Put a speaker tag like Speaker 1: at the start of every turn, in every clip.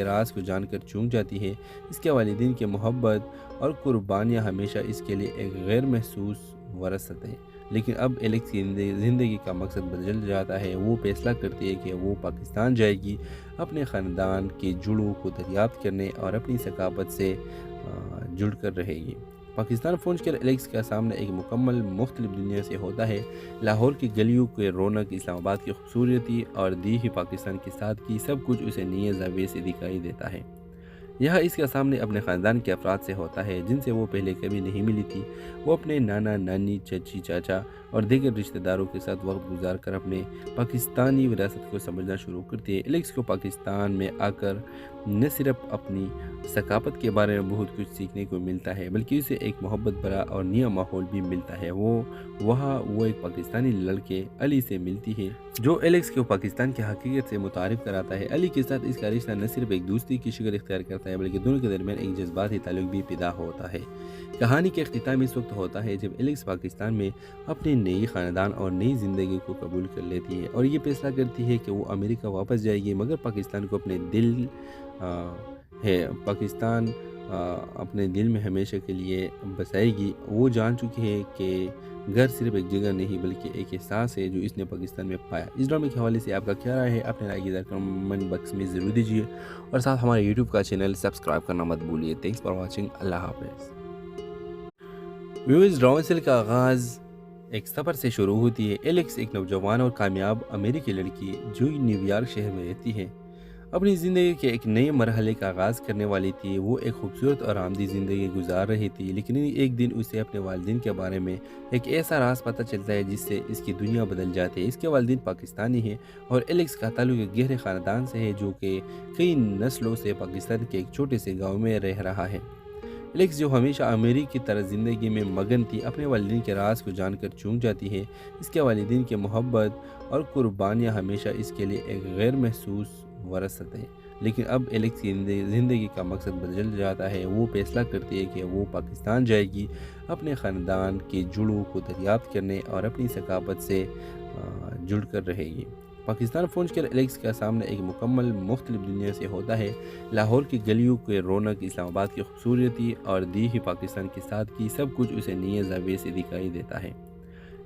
Speaker 1: کے راز کو جان کر چونک جاتی ہے۔ اس کے والدین کی محبت اور قربانیاں ہمیشہ اس کے لیے ایک غیر محسوس وراثت ہے، لیکن اب ایلیکس کی زندگی کا مقصد بدل جاتا ہے۔ وہ فیصلہ کرتی ہے کہ وہ پاکستان جائے گی، اپنے خاندان کے جڑوں کو دریافت کرنے اور اپنی ثقافت سے جڑ کر رہے گی۔ پاکستان پہنچ کر ایلیکس کا سامنا ایک مکمل مختلف دنیا سے ہوتا ہے۔ لاہور کی گلیوں کے رونق، اسلام آباد کی خوبصورتی اور دیہی پاکستان کی سادگی، سب کچھ اسے نئے زاویے سے دکھائی دیتا ہے۔ یہاں اس کا سامنے اپنے خاندان کے افراد سے ہوتا ہے جن سے وہ پہلے کبھی نہیں ملی تھی۔ وہ اپنے نانا، نانی، چچی، چاچا اور دیگر رشتہ داروں کے ساتھ وقت گزار کر اپنے پاکستانی وراثت کو سمجھنا شروع کرتی ہے۔ ایلیکس کو پاکستان میں آ کر نہ صرف اپنی ثقافت کے بارے میں بہت کچھ سیکھنے کو ملتا ہے بلکہ اسے ایک محبت بھرا اور نیا ماحول بھی ملتا ہے۔ وہاں وہ ایک پاکستانی لڑکے علی سے ملتی ہے جو ایلیکس کو پاکستان کی حقیقت سے متعارف کراتا ہے۔ علی کے ساتھ اس کا رشتہ نہ صرف ایک دوستی کی شکل اختیار کرتا ہے بلکہ دونوں کے درمیان ایک جذباتی تعلق بھی پیدا ہوتا ہے۔ کہانی کے اختتام اس وقت ہوتا ہے جب ایلیکس پاکستان میں اپنے نئی خاندان اور نئی زندگی کو قبول کر لیتی ہے اور یہ فیصلہ کرتی ہے کہ وہ امریکہ واپس جائے گی، مگر پاکستان کو اپنے دل پاکستان اپنے دل میں ہمیشہ کے لیے بسائے گی۔ وہ جان چکی ہے کہ گھر صرف ایک جگہ نہیں بلکہ ایک احساس ہے جو اس نے پاکستان میں پایا۔ اس ڈرامے کے حوالے سے آپ کا کیا رائے ہے؟ اپنے رائے کی کمنٹ باکس میں ضرور دیجیے اور ساتھ ہمارے یوٹیوب کا چینل سبسکرائب کرنا مت بھولیے۔ Thanks for watching. اللہ حافظ۔ ڈرامے کا آغاز ایک سفر سے شروع ہوتی ہے۔ ایلیکس ایک نوجوان اور کامیاب امریکی لڑکی جو نیو یارک شہر میں رہتی ہے اپنی زندگی کے ایک نئے مرحلے کا آغاز کرنے والی تھی۔ وہ ایک خوبصورت اور آرامدہ زندگی گزار رہی تھی، لیکن ایک دن اسے اپنے والدین کے بارے میں ایک ایسا راز پتہ چلتا ہے جس سے اس کی دنیا بدل جاتی ہے۔ اس کے والدین پاکستانی ہیں اور ایلیکس کا تعلق ایک گہرے خاندان سے ہے جو کہ کئی نسلوں سے پاکستان کے ایک چھوٹے سے گاؤں میں رہ رہا ہے۔ ایلیکس جو ہمیشہ امریکی کی طرح زندگی میں مگن تھی، اپنے والدین کے راز کو جان کر چونک جاتی ہے۔ اس کے والدین کی محبت اور قربانیاں ہمیشہ اس کے لیے ایک غیر محسوس وراثت ہے، لیکن اب ایلیکس کی زندگی کا مقصد بدل جاتا ہے۔ وہ فیصلہ کرتی ہے کہ وہ پاکستان جائے گی، اپنے خاندان کے جڑوں کو دریافت کرنے اور اپنی ثقافت سے جڑ کر رہے گی۔ پاکستان پہنچ کر ایلیکس کا سامنا ایک مکمل مختلف دنیا سے ہوتا ہے۔ لاہور کی گلیوں کے رونق، اسلام آباد کی خوبصورتی اور دیہی پاکستان کی سادگی، سب کچھ اسے نئے زاویے سے دکھائی دیتا ہے۔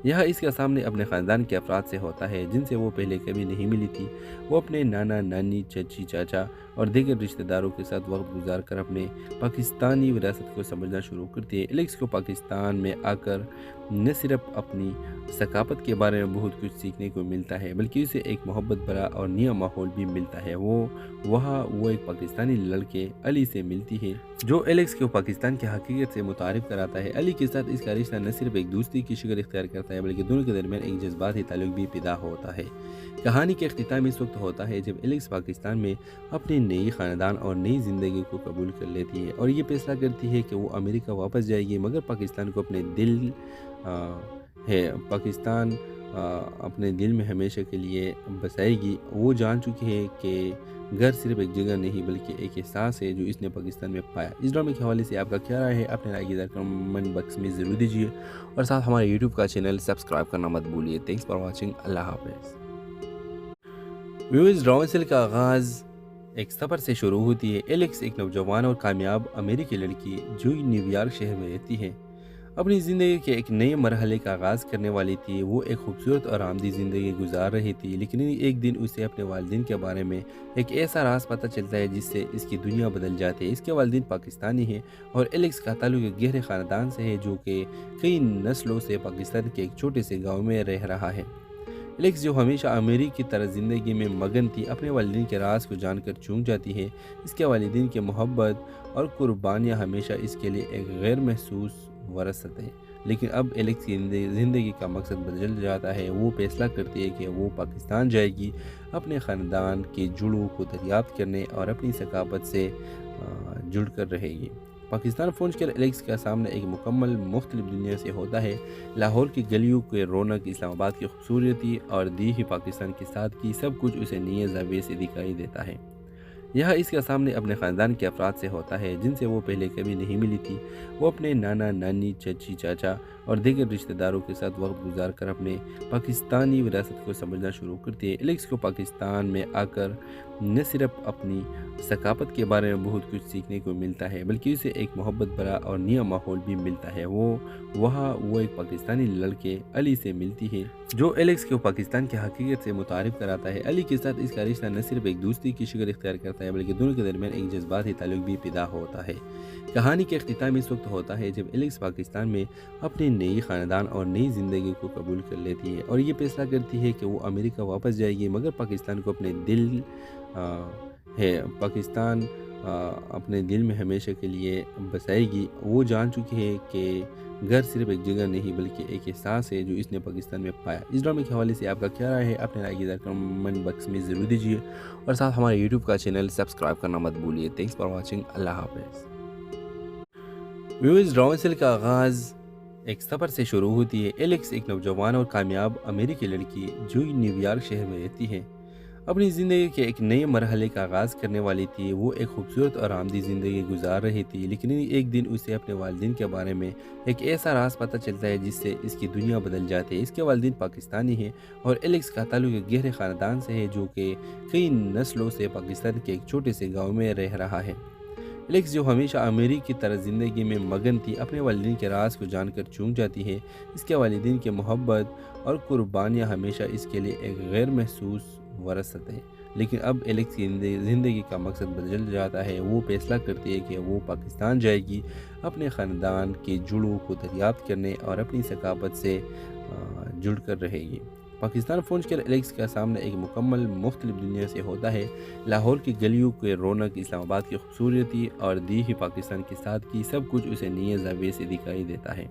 Speaker 1: یہاں اس کا سامنے اپنے خاندان کے افراد سے ہوتا ہے جن سے وہ پہلے کبھی نہیں ملی تھی۔ وہ اپنے نانا، نانی، چچی، چاچا اور دیگر رشتہ داروں کے ساتھ وقت گزار کر اپنے پاکستانی وراثت کو سمجھنا شروع کرتی ہے۔ ایلیکس کو پاکستان میں آ کر نہ صرف اپنی ثقافت کے بارے میں بہت کچھ سیکھنے کو ملتا ہے بلکہ اسے ایک محبت بھرا اور نیا ماحول بھی ملتا ہے۔ وہاں وہ ایک پاکستانی لڑکے علی سے ملتی ہے جو ایلیکس کو پاکستان کی حقیقت سے متعارف کراتا ہے۔ علی کے ساتھ اس کا رشتہ نہ صرف ایک دوستی کی شکل اختیار کرتا ہے بلکہ دونوں کے درمیان ایک جذباتی تعلق بھی پیدا ہوتا ہے۔ کہانی کے اختتام اس وقت ہوتا ہے جب ایلیکس پاکستان میں اپنے نئی خاندان اور نئی زندگی کو قبول کر لیتی ہے اور یہ فیصلہ کرتی ہے کہ وہ امریکہ واپس جائے گی، مگر پاکستان کو اپنے پاکستان اپنے دل میں ہمیشہ کے لیے بسائے گی۔ وہ جان چکی ہے کہ گھر صرف ایک جگہ نہیں بلکہ ایک احساس ہے جو اس نے پاکستان میں پایا۔ اس ڈرامے کے حوالے سے آپ کا کیا رائے ہے؟ اپنے رائے کی کمنٹ باکس میں ضرور دیجیے اور ساتھ ہمارے یوٹیوب کا چینل سبسکرائب کرنا مت بھولیے۔ Thanks for watching. اللہ حافظ۔ ڈرامے کا آغاز ایک سفر سے شروع ہوتی ہے۔ ایلیکس ایک نوجوان اور کامیاب امریکی لڑکی جو نیو یارک شہر میں رہتی ہے اپنی زندگی کے ایک نئے مرحلے کا آغاز کرنے والی تھی۔ وہ ایک خوبصورت اور آرامدہ زندگی گزار رہی تھی، لیکن ایک دن اسے اپنے والدین کے بارے میں ایک ایسا راز پتہ چلتا ہے جس سے اس کی دنیا بدل جاتی ہے۔ اس کے والدین پاکستانی ہیں اور ایلیکس کا تعلق ایک گہرے خاندان سے ہے جو کہ کئی نسلوں سے پاکستان کے ایک چھوٹے سے گاؤں میں رہ رہا ہے۔ ایلیکس جو ہمیشہ امریکی کی طرح زندگی میں مگن تھی، اپنے والدین کے راز کو جان کر چونک جاتی ہے۔ اس کے والدین کی محبت اور قربانیاں ہمیشہ اس کے لیے ایک غیر محسوس وراثت ہے، لیکن اب ایلیکس کی زندگی کا مقصد بدل جاتا ہے۔ وہ فیصلہ کرتی ہے کہ وہ پاکستان جائے گی، اپنے خاندان کے جڑوں کو دریافت کرنے اور اپنی ثقافت سے جڑ کر رہے گی۔ پاکستان پہنچ کر ایلیکس کا سامنا ایک مکمل مختلف دنیا سے ہوتا ہے۔ لاہور کی گلیوں کے رونق، اسلام آباد کی خوبصورتی اور دیہی پاکستان کی سادگی، سب کچھ اسے نئے زاویے سے دکھائی دیتا ہے۔ यहाँ इसका सामने अपने ख़ानदान के अफराद से होता है जिनसे वो पहले कभी नहीं मिली थी। वो अपने नाना नानी, चची, चाचा और दीगर रिश्तेदारों के साथ वक्त गुजार कर अपने पाकिस्तानी विरासत को समझना शुरू करती है। एलेक्स को पाकिस्तान में आकर न सिर्फ अपनी सकाफत के बारे में बहुत कुछ सीखने को मिलता है, बल्कि उसे एक मोहब्बत भरा और नया माहौल भी मिलता है। वो एक पाकिस्तानी लड़के अली से मिलती है जो एलेक्स को पाकिस्तान की हकीकत से मुतारिफ कराता है। अली के साथ इसका रिश्ता न सिर्फ एक दोस्ती की शक्ल इख्तियार करता है, बल्कि दोनों के दरमियान एक जज्बाती ताल्लुक भी पैदा होता है। कहानी के अख्तिताम इस वक्त होता है जब एलेक्स पाकिस्तान में अपनी नई ख़ानदान और नई ज़िंदगी को कबूल कर लेती है और ये फैसला करती है कि वो अमेरिका वापस जाएगी, मगर पाकिस्तान को अपने दिल पाकिस्तान अपने दिल में हमेशा के लिए बसाएगी। वो जान चुकी है कि घर सिर्फ एक जगह नहीं बल्कि एक एहसास है जो इसने पाकिस्तान में पाया। इस ड्रामे के हवाले से आपका क्या राय है? अपने राय की कमेंट बॉक्स में ज़रूर दीजिए और साथ हमारे यूट्यूब का चैनल सब्सक्राइब करना मत भूलिए। Thanks for watching. अल्लाह हाफ़िज़। व्यूअर्स, ड्रामा सीरियल का आगाज़ एक सफ़र से शुरू होती है। एलेक्स एक नौजवान और कामयाब अमेरिकी लड़की जो न्यूयॉर्क शहर में रहती है, अपनी ज़िंदगी के एक नए मरहले का आगाज़ करने वाली थी। वो एक खूबसूरत और आरामदी ज़िंदगी गुजार रही थी, लेकिन एक दिन उसे अपने वालिदैन के बारे में एक ऐसा राज पता चलता है जिससे इसकी दुनिया बदल जाती है। इसके वालिदैन पाकिस्तानी हैं और एलेक्स का ताल्लुक एक गहरे ख़ानदान से है जो कि कई नस्लों से पाकिस्तान के एक छोटे से गाँव में रह रहा है। एलेक्स, जो हमेशा अमीरी की तरह ज़िंदगी में मगन थी, अपने वालिदैन के राज को जानकर चूक जाती है। इसके वालिदैन की मोहब्बत और कुर्बानियाँ हमेशा इसके लिए एक गैर महसूस वरासत है। लेकिन अब एलेक्स की ज़िंदगी का मकसद बदल जाता है। वो फैसला करती है कि वो पाकिस्तान जाएगी, अपने ख़ानदान के जुड़ों को दरियाफ्त करने और अपनी सकाफत से जुड़ कर रहेगी। पाकिस्तान पहुंचकर एलेक्स का सामना एक मुकम्मल मुख्तलिफ दुनिया से होता है। लाहौर की गलियों के रौनक, इस्लामाबाद की खूबसूरती और दीही पाकिस्तान की सादगी, सब कुछ उसे नए ज़ाविये से दिखाई देता है।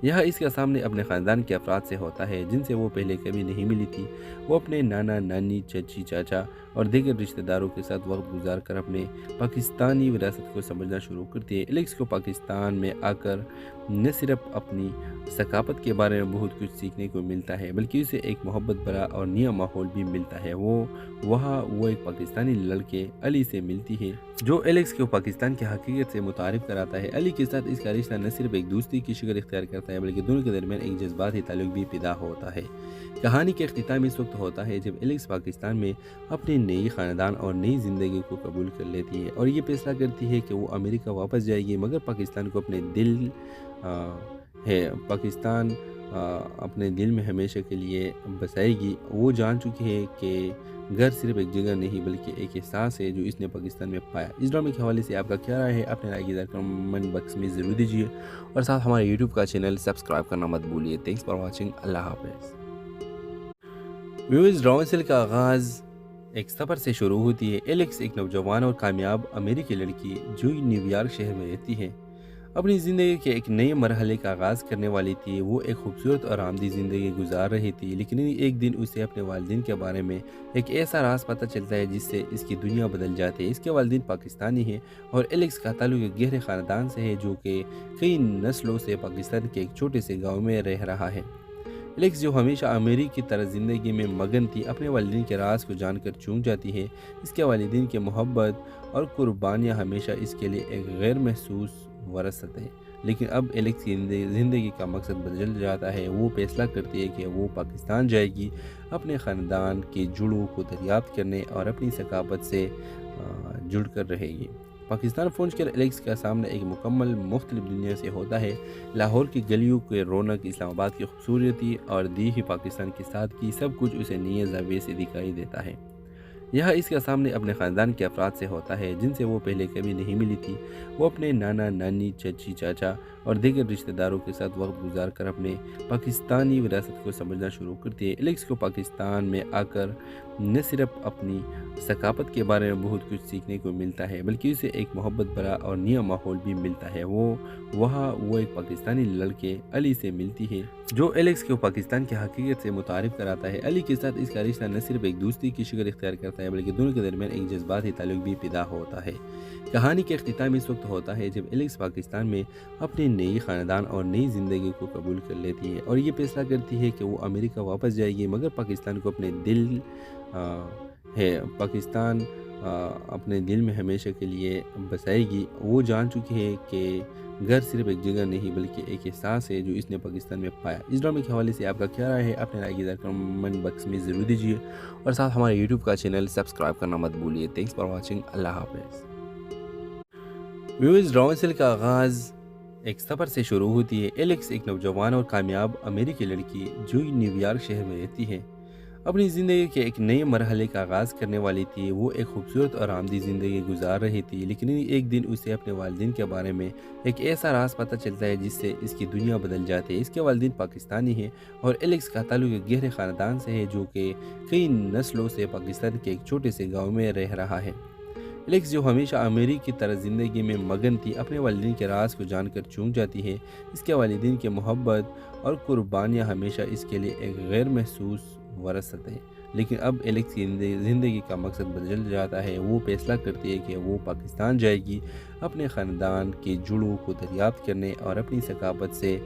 Speaker 1: यहाँ इसका सामने अपने ख़ानदान के अफराद से होता है जिनसे वो पहले कभी नहीं मिली थी। वो अपने नाना नानी, चची, चाचा और दीगर रिश्तेदारों के साथ वक्त गुजार कर अपने पाकिस्तानी विरासत को समझना शुरू करती है। एलेक्स को पाकिस्तान में आकर न सिर्फ अपनी सकाफत के बारे में बहुत कुछ सीखने को मिलता है, बल्कि उसे एक मोहब्बत भरा और नया माहौल भी मिलता है। वो एक पाकिस्तानी लड़के अली से मिलती है जो एलेक्स को पाकिस्तान की हकीकत से मुतारिफ कराता है। अली के साथ इसका रिश्ता न सिर्फ एक दोस्ती की शक्ल इख्तियार करता है, बल्कि दोनों के दरमियान एक जज्बाती ताल्लुक भी पैदा होता है। कहानी के अख्तिताम इस वक्त होता है जब एलेक्स पाकिस्तान में अपनी नई ख़ानदान और नई ज़िंदगी को कबूल कर लेती है और ये फैसला करती है कि वो अमेरिका वापस जाएगी, मगर पाकिस्तान को अपने दिल पाकिस्तान अपने दिल में हमेशा के लिए बसाएगी। वो जान चुकी है कि घर सिर्फ एक जगह नहीं बल्कि एक एहसास है जो इसने पाकिस्तान में पाया। इस ड्रामे के हवाले से आपका क्या राय है? अपने राय की कमेंट बॉक्स में ज़रूर दीजिए और साथ हमारे यूट्यूब का चैनल सब्सक्राइब करना मत भूलिए। Thanks for watching. अल्लाह हाफ़िज़। व्यूअर्स, ड्रामा सीरियल का आगाज़ एक सफ़र से शुरू होती है। एलेक्स एक नौजवान और कामयाब अमेरिकी लड़की जो न्यूयॉर्क शहर में रहती है, अपनी ज़िंदगी के एक नए मरहले का आगाज़ करने वाली थी। वो एक खूबसूरत और आरामदी ज़िंदगी गुजार रही थी, लेकिन एक दिन उसे अपने वालिदैन के बारे में एक ऐसा राज पता चलता है जिससे इसकी दुनिया बदल जाती है। इसके वालिदैन पाकिस्तानी हैं और एलेक्स का ताल्लुक एक गहरे ख़ानदान से है जो कि कई नस्लों से पाकिस्तान के एक छोटे से गाँव में रह रहा है। एलेक्स, जो हमेशा अमीरी की तरह ज़िंदगी में मगन थी, अपने वालिदैन के राज को जानकर चूक जाती है। इसके वालिदैन की मोहब्बत और कुर्बानियाँ हमेशा इसके लिए एक गैर महसूस वरासत है। लेकिन अब एलेक्स की ज़िंदगी का मकसद बदल जाता है। वो फैसला करती है कि वो पाकिस्तान जाएगी, अपने ख़ानदान के जुड़ों को दरियाफ्त करने और अपनी सकाफत से जुड़ कर रहेगी। पाकिस्तान पहुंचकर एलेक्स का सामना एक मुकम्मल मुख्तलिफ दुनिया से होता है। लाहौर की गलियों के रौनक, इस्लामाबाद की खूबसूरती और दीही पाकिस्तान की सादगी, सब कुछ उसे नए ज़ाविये से दिखाई देता है। यहाँ इसका सामने अपने ख़ानदान के अफराद से होता है जिनसे वो पहले कभी नहीं मिली थी। वो अपने नाना नानी, चची, चाचा और दीगर रिश्तेदारों के साथ वक्त गुजार कर अपने पाकिस्तानी विरासत को समझना शुरू करती है। एलेक्स को पाकिस्तान में आकर न सिर्फ अपनी सकाफत के बारे में बहुत कुछ सीखने को मिलता है, बल्कि उसे एक मोहब्बत भरा और नया माहौल भी मिलता है। वो एक पाकिस्तानी लड़के अली से मिलती है जो एलेक्स को पाकिस्तान की हकीकत से मुतारिफ कराता है। अली के साथ इसका रिश्ता न सिर्फ एक दोस्ती की शक्ल इख्तियार करता है, बल्कि दोनों के दरमियान एक जज्बाती ताल्लुक भी पैदा होता है। कहानी के अख्तिताम इस वक्त होता है जब एलेक्स पाकिस्तान में अपनी नई ख़ानदान और नई ज़िंदगी को कबूल कर लेती है और ये फैसला करती है कि वो अमेरिका वापस जाएगी, मगर पाकिस्तान को अपने दिल पाकिस्तान اپنے دل میں ہمیشہ کے لیے بسائے گی۔ وہ جان چکی ہے کہ گھر صرف ایک جگہ نہیں بلکہ ایک احساس ہے جو اس نے پاکستان میں پایا۔ اس ڈرامے کے حوالے سے آپ کا کیا رائے ہے؟ اپنے رائے کی کمنٹ باکس میں ضرور دیجیے اور ساتھ ہمارے یوٹیوب کا چینل سبسکرائب کرنا مت بھولیے۔ Thanks for watching. اللہ حافظ۔ ویورز، ڈرامے سیل کا آغاز ایک سفر سے شروع ہوتی ہے۔ ایلیکس ایک نوجوان اور کامیاب امریکی لڑکی جو نیو یارک شہر میں رہتی ہے، اپنی زندگی کے ایک نئے مرحلے کا آغاز کرنے والی تھی۔ وہ ایک خوبصورت اور آرامدہ زندگی گزار رہی تھی، لیکن ایک دن اسے اپنے والدین کے بارے میں ایک ایسا راز پتہ چلتا ہے جس سے اس کی دنیا بدل جاتی ہے۔ اس کے والدین پاکستانی ہیں اور ایلیکس کا تعلق ایک گہرے خاندان سے ہے جو کہ کئی نسلوں سے پاکستان کے ایک چھوٹے سے گاؤں میں رہ رہا ہے۔ ایلیکس، جو ہمیشہ امریکی کی طرح زندگی میں مگن تھی، اپنے والدین کے راز کو جان کر چونک جاتی ہے۔ اس کے والدین کی محبت اور قربانیاں ہمیشہ اس کے لیے ایک غیر محسوس وراثت ہے، لیکن اب ایلیکس کی زندگی کا مقصد بدل جاتا ہے۔ وہ فیصلہ کرتی ہے کہ وہ پاکستان جائے گی، اپنے خاندان کی جڑوں کو دریافت کرنے اور اپنی ثقافت سے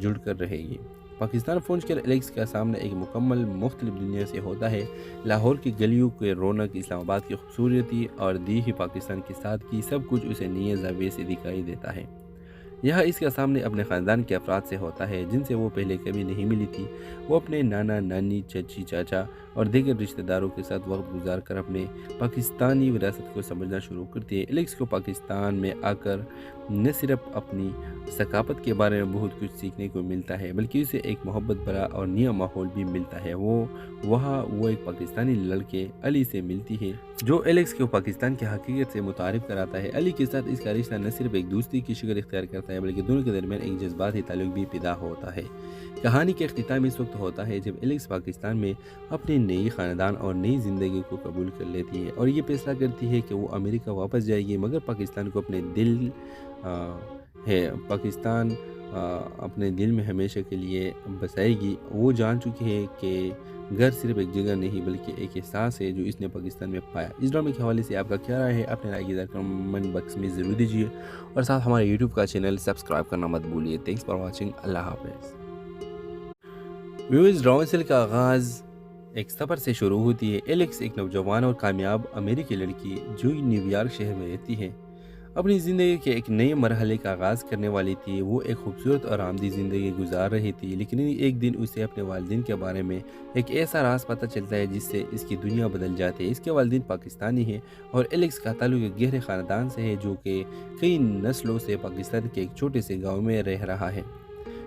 Speaker 1: جڑ کر رہے گی۔ پاکستان پہنچ کر ایلیکس کا سامنا ایک مکمل مختلف دنیا سے ہوتا ہے۔ لاہور کی گلیوں کے رونق، اسلام آباد کی خوبصورتی اور دیہی پاکستان کی سادگی، سب کچھ اسے نئے زاویے سے دکھائی دیتا ہے۔ یہاں اس کا سامنے اپنے خاندان کے افراد سے ہوتا ہے جن سے وہ پہلے کبھی نہیں ملی تھی۔ وہ اپنے نانا، نانی، چچی، چاچا اور دیگر رشتہ داروں کے ساتھ وقت گزار کر اپنے پاکستانی وراثت کو سمجھنا شروع کرتی ہے۔ ایلیکس کو پاکستان میں آ کر نہ صرف اپنی ثقافت کے بارے میں بہت کچھ سیکھنے کو ملتا ہے بلکہ اسے ایک محبت بھرا اور نیا ماحول بھی ملتا ہے۔ وہ ایک پاکستانی لڑکے علی سے ملتی ہے جو ایلیکس کو پاکستان کی حقیقت سے متعارف کراتا ہے۔ علی کے ساتھ اس کا رشتہ نہ صرف ایک دوستی کی شکل اختیار کرتا ہے بلکہ دونوں کے درمیان ایک جذباتی تعلق بھی پیدا ہوتا ہے۔ کہانی کے اختتام اس وقت ہوتا ہے جب ایلیکس پاکستان میں اپنے نئی خاندان اور نئی زندگی کو قبول کر لیتی ہے اور یہ فیصلہ کرتی ہے کہ وہ امریکہ واپس جائے گی، مگر پاکستان کو اپنے دل پاکستان اپنے دل میں ہمیشہ کے لیے بسائے گی۔ وہ جان چکی ہے کہ گھر صرف ایک جگہ نہیں بلکہ ایک احساس ہے جو اس نے پاکستان میں پایا۔ اس ڈرامے کے حوالے سے آپ کا کیا رائے ہے؟ اپنے رائے کی کمنٹ باکس میں ضرور دیجیے اور ساتھ ہمارے یوٹیوب کا چینل سبسکرائب کرنا مت بھولیے۔ Thanks for watching. اللہ حافظ۔ ویورز، ڈرامے سیل کا آغاز ایک سفر سے شروع ہوتی ہے۔ ایلیکس ایک نوجوان اور کامیاب امریکی لڑکی جو نیو یارک شہر میں رہتی ہے، اپنی زندگی کے ایک نئے مرحلے کا آغاز کرنے والی تھی۔ وہ ایک خوبصورت اور آرامدہ زندگی گزار رہی تھی، لیکن ایک دن اسے اپنے والدین کے بارے میں ایک ایسا راز پتہ چلتا ہے جس سے اس کی دنیا بدل جاتی ہے۔ اس کے والدین پاکستانی ہیں اور ایلیکس کا تعلق ایک گہرے خاندان سے ہے جو کہ کئی نسلوں سے پاکستان کے ایک چھوٹے سے گاؤں میں رہ رہا ہے۔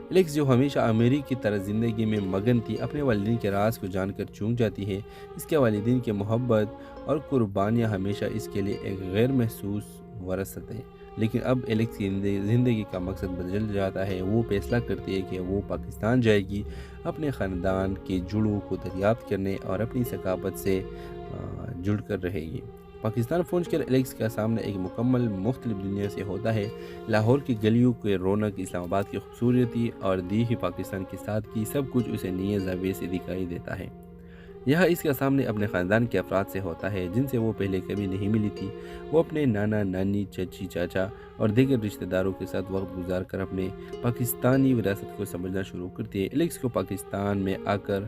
Speaker 1: ایلیکس، جو ہمیشہ امریکی کی طرح زندگی میں مگن تھی، اپنے والدین کے راز کو جان کر چونک جاتی ہے۔ اس کے والدین کی محبت اور قربانیاں ہمیشہ اس کے لیے ایک غیر محسوس وراثت ہے، لیکن اب ایلیکس کی زندگی کا مقصد بدل جاتا ہے۔ وہ فیصلہ کرتی ہے کہ وہ پاکستان جائے گی، اپنے خاندان کی جڑوں کو دریافت کرنے اور اپنی ثقافت سے جڑ کر رہے گی۔ پاکستان پہنچ کر ایلیکس کا سامنا ایک مکمل مختلف دنیا سے ہوتا ہے۔ لاہور کی گلیوں کے رونق، اسلام آباد کی خوبصورتی اور دیہی پاکستان کی سادگی، سب کچھ اسے نئے زاویے سے دکھائی دیتا ہے۔ یہاں اس کا سامنے اپنے خاندان کے افراد سے ہوتا ہے جن سے وہ پہلے کبھی نہیں ملی تھی۔ وہ اپنے نانا، نانی، چچی، چاچا اور دیگر رشتہ داروں کے ساتھ وقت گزار کر اپنے پاکستانی وراثت کو سمجھنا شروع کرتی ہے۔ ایلیکس کو پاکستان میں آ کر